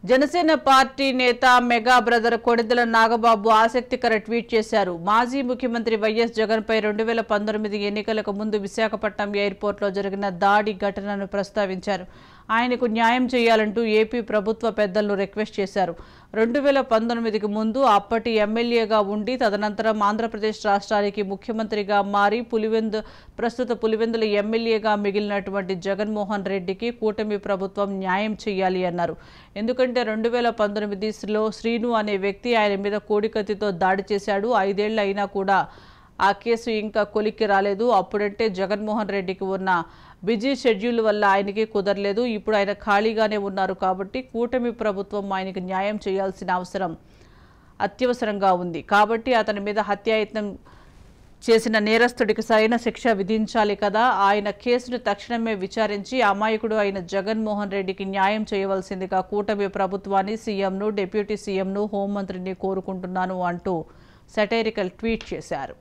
Janasena party నేత mega brother Konidela Nagababu ఆసక్తికర tweet చేశారు. మాజీ ముఖ్యమంత్రి వైఎస్ జగన్ పై 2019 ఎన్నికలకు ముందు విశాఖపట్నం ఎయిర్పోర్ట్లో జరిగిన దాడి ఘటనను ప్రస్తావించారు. ఆయనకు న్యాయం చేయాలంటూ ఏపీ ప్రభుత్వ పెద్దలను రిక్వెస్ట్ చేశారు. 2019కి ముందు అప్పటి ఎమ్మెల్యేగా ఉండి తదనంతరం ఆంధ్రప్రదేశ్ రాష్ట్రానికి ముఖ్యమంత్రిగా మారి ప్రస్తుత పులివెందుల ఎమ్మెల్యేగా మిగిలినటువంటి జగన్మోహన్ రెడ్డికి కూటమి ప్రభుత్వం న్యాయం చేయాలి అన్నారు. ఎందుకంటే 2019లో శ్రీను అనే వ్యక్తి ఆయన మీద కోడికత్తితో దాడి చేశాడు. 5 ఏళ్లు అయినా కూడా ఆ కేసు ఇంకా కొలిక్కి రాలేదు. అప్పుడంటే జగన్మోహన్ రెడ్డికి ఉన్న బిజీ షెడ్యూల్ వల్ల ఆయనకి కుదరలేదు. ఇప్పుడు ఆయన ఖాళీగానే ఉన్నారు కాబట్టి కూటమి ప్రభుత్వం ఆయనకి న్యాయం చేయాల్సిన అవసరం అత్యవసరంగా ఉంది. కాబట్టి అతని మీద హత్యాయత్నం చేసిన నేరస్తుడికి సరైన శిక్ష విధించాలి కదా. ఆయన కేసును తక్షణమే విచారించి అమాయకుడు అయిన జగన్మోహన్ రెడ్డికి న్యాయం చేయవలసిందిగా కూటమి ప్రభుత్వాన్ని, సీఎంను, డిప్యూటీ సీఎంను, హోంమంత్రిని కోరుకుంటున్నాను అంటూ సెటైరికల్ ట్వీట్ చేశారు.